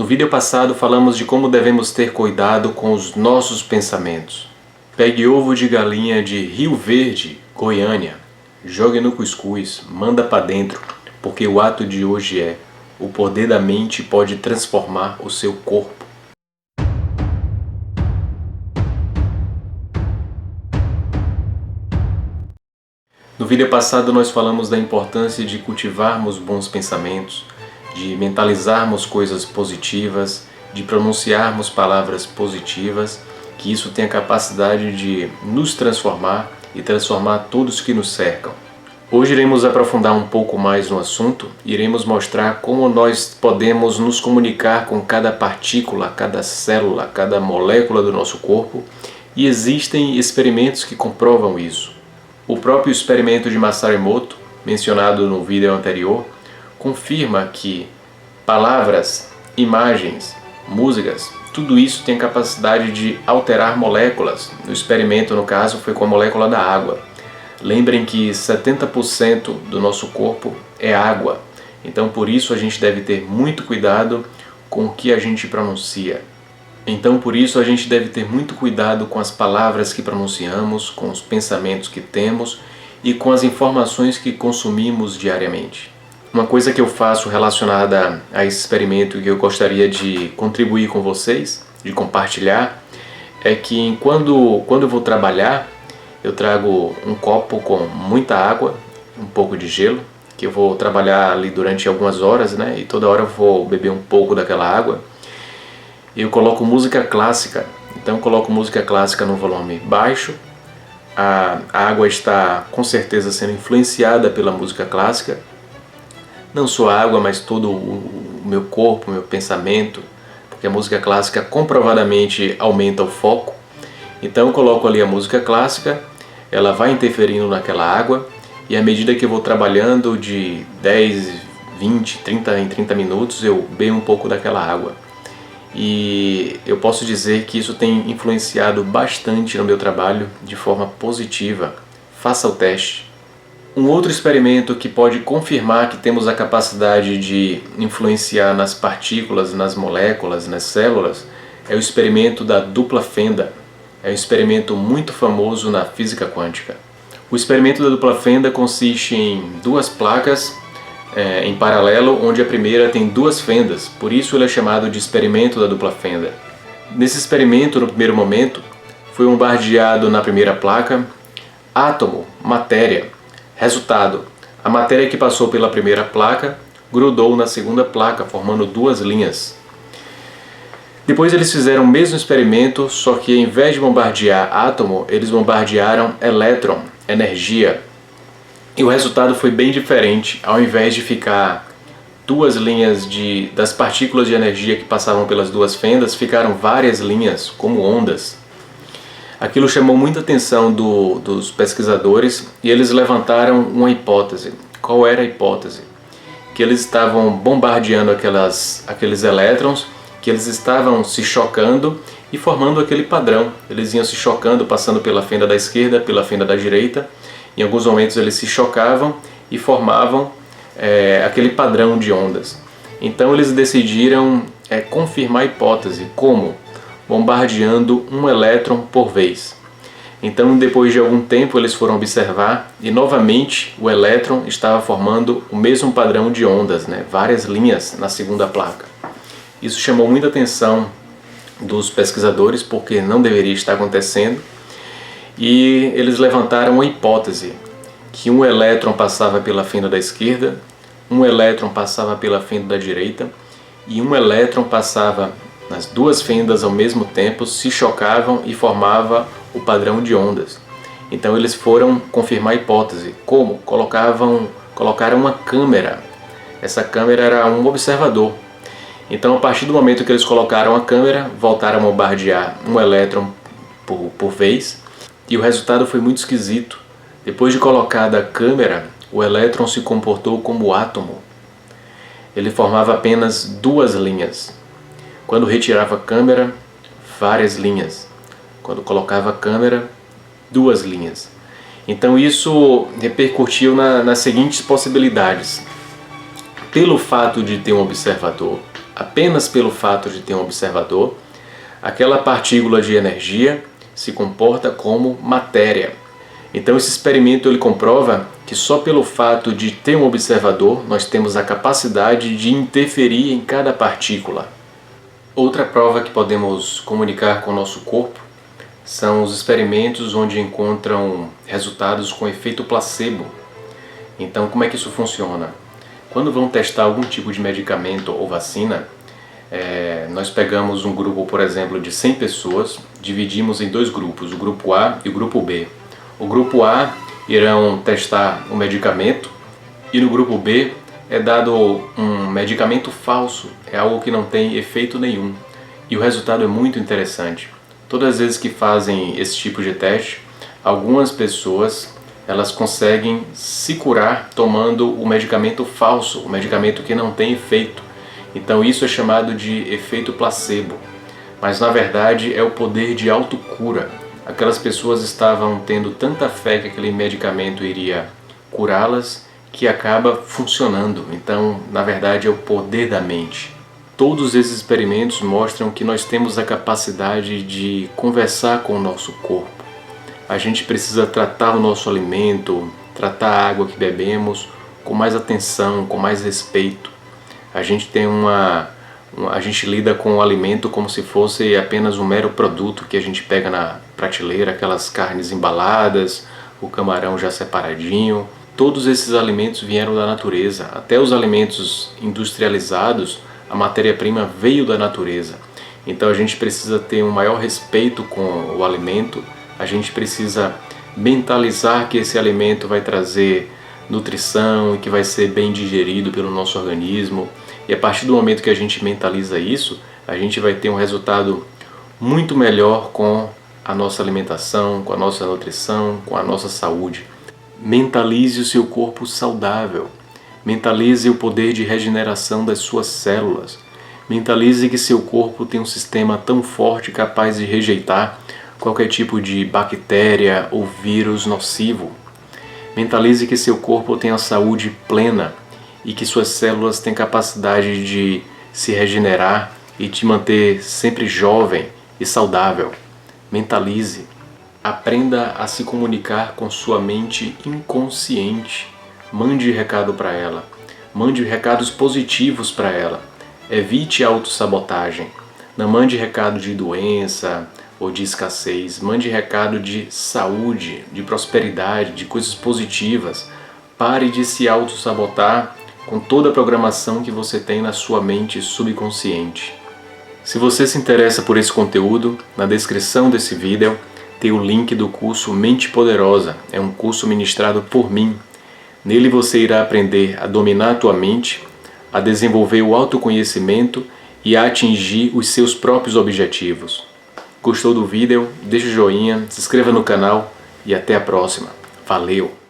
No vídeo passado falamos de como devemos ter cuidado com os nossos pensamentos. Pegue ovo de galinha de Rio Verde, Goiânia. Jogue no cuscuz, manda pra dentro, porque o ato de hoje é: o poder da mente pode transformar o seu corpo. No vídeo passado nós falamos da importância de cultivarmos bons pensamentos, de mentalizarmos coisas positivas, de pronunciarmos palavras positivas, que isso tem a capacidade de nos transformar e transformar todos que nos cercam. Hoje iremos aprofundar um pouco mais no assunto, iremos mostrar como nós podemos nos comunicar com cada partícula, cada célula, cada molécula do nosso corpo, e existem experimentos que comprovam isso. O próprio experimento de Masaru Emoto, mencionado no vídeo anterior, confirma que palavras, imagens, músicas, tudo isso tem capacidade de alterar moléculas. No experimento, no caso, foi com a molécula da água. Lembrem que 70% do nosso corpo é água, então por isso a gente deve ter muito cuidado com o que a gente pronuncia. Então por isso a gente deve ter muito cuidado com as palavras que pronunciamos, com os pensamentos que temos e com as informações que consumimos diariamente. Uma coisa que eu faço relacionada a esse experimento e que eu gostaria de contribuir com vocês, de compartilhar, é que quando eu vou trabalhar, eu trago um copo com muita água, um pouco de gelo, que eu vou trabalhar ali durante algumas horas, né? E toda hora eu vou beber um pouco daquela água. Eu coloco música clássica, então eu coloco música clássica no volume baixo. A água está com certeza sendo influenciada pela música clássica. Não só a água, mas todo o meu corpo, o meu pensamento, porque a música clássica comprovadamente aumenta o foco. Então eu coloco ali a música clássica, ela vai interferindo naquela água, e à medida que eu vou trabalhando de 10, 20, 30 em 30 minutos, eu bebo um pouco daquela água. E eu posso dizer que isso tem influenciado bastante no meu trabalho de forma positiva. Faça o teste. Um outro experimento que pode confirmar que temos a capacidade de influenciar nas partículas, nas moléculas, nas células, é o experimento da dupla fenda. É um experimento muito famoso na física quântica. O experimento da dupla fenda consiste em duas placas em paralelo, onde a primeira tem duas fendas, por isso ele é chamado de experimento da dupla fenda. Nesse experimento, no primeiro momento, foi bombardeado na primeira placa átomo, matéria. Resultado: a matéria que passou pela primeira placa grudou na segunda placa, formando duas linhas. Depois eles fizeram o mesmo experimento, só que ao invés de bombardear átomo, eles bombardearam elétron, energia. E o resultado foi bem diferente. Ao invés de ficar duas linhas das partículas de energia que passavam pelas duas fendas, ficaram várias linhas, como ondas. Aquilo chamou muita atenção dos pesquisadores e eles levantaram uma hipótese. Qual era a hipótese? Que eles estavam bombardeando aqueles elétrons, que eles estavam se chocando e formando aquele padrão. Eles iam se chocando, passando pela fenda da esquerda, pela fenda da direita. Em alguns momentos eles se chocavam e formavam aquele padrão de ondas. Então eles decidiram confirmar a hipótese. Como? Bombardeando um elétron por vez. Então depois de algum tempo eles foram observar e novamente o elétron estava formando o mesmo padrão de ondas, né? Várias linhas na segunda placa. Isso chamou muita atenção dos pesquisadores, porque não deveria estar acontecendo, e eles levantaram uma hipótese, que um elétron passava pela fenda da esquerda, um elétron passava pela fenda da direita, e um elétron passava nas duas fendas ao mesmo tempo, se chocavam e formava o padrão de ondas. Então eles foram confirmar a hipótese. Como? Colocaram uma câmera. Essa câmera era um observador. Então, a partir do momento que eles colocaram a câmera, voltaram a bombardear um elétron por vez, e o resultado foi muito esquisito. Depois de colocada a câmera, o elétron se comportou como átomo. Ele formava apenas duas linhas. Quando retirava a câmera, várias linhas. Quando colocava a câmera, duas linhas. Então isso repercutiu nas seguintes possibilidades. Pelo fato de ter um observador, apenas pelo fato de ter um observador, aquela partícula de energia se comporta como matéria. Então esse experimento ele comprova que só pelo fato de ter um observador nós temos a capacidade de interferir em cada partícula. Outra prova que podemos comunicar com o nosso corpo são os experimentos onde encontram resultados com efeito placebo. Então como é que isso funciona? Quando vão testar algum tipo de medicamento ou vacina, nós pegamos um grupo, por exemplo, de 100 pessoas, dividimos em dois grupos, o grupo A e o grupo B. O grupo A irão testar um medicamento e no grupo B é dado um medicamento falso, é algo que não tem efeito nenhum. E o resultado é muito interessante. Todas as vezes que fazem esse tipo de teste, algumas pessoas elas conseguem se curar tomando o medicamento falso, o medicamento que não tem efeito. Então isso é chamado de efeito placebo. Mas na verdade é o poder de autocura. Aquelas pessoas estavam tendo tanta fé que aquele medicamento iria curá-las que acaba funcionando. Então, na verdade, é o poder da mente. Todos esses experimentos mostram que nós temos a capacidade de conversar com o nosso corpo. A gente precisa tratar o nosso alimento, tratar a água que bebemos com mais atenção, com mais respeito. A gente lida com o alimento como se fosse apenas um mero produto que a gente pega na prateleira, aquelas carnes embaladas, o camarão já separadinho. Todos esses alimentos vieram da natureza. Até os alimentos industrializados, a matéria-prima veio da natureza. Então a gente precisa ter um maior respeito com o alimento, a gente precisa mentalizar que esse alimento vai trazer nutrição e que vai ser bem digerido pelo nosso organismo. E a partir do momento que a gente mentaliza isso, a gente vai ter um resultado muito melhor com a nossa alimentação, com a nossa nutrição, com a nossa saúde. Mentalize o seu corpo saudável. Mentalize o poder de regeneração das suas células. Mentalize que seu corpo tem um sistema tão forte capaz de rejeitar qualquer tipo de bactéria ou vírus nocivo. Mentalize que seu corpo tem a saúde plena e que suas células têm capacidade de se regenerar e te manter sempre jovem e saudável. Mentalize. Aprenda a se comunicar com sua mente inconsciente. Mande recado para ela. Mande recados positivos para ela. Evite a autossabotagem. Não mande recado de doença ou de escassez. Mande recado de saúde, de prosperidade, de coisas positivas. Pare de se autossabotar com toda a programação que você tem na sua mente subconsciente. Se você se interessa por esse conteúdo, na descrição desse vídeo tem o link do curso Mente Poderosa. É um curso ministrado por mim. Nele você irá aprender a dominar a tua mente, a desenvolver o autoconhecimento e a atingir os seus próprios objetivos. Gostou do vídeo? Deixa o joinha, se inscreva no canal e até a próxima. Valeu!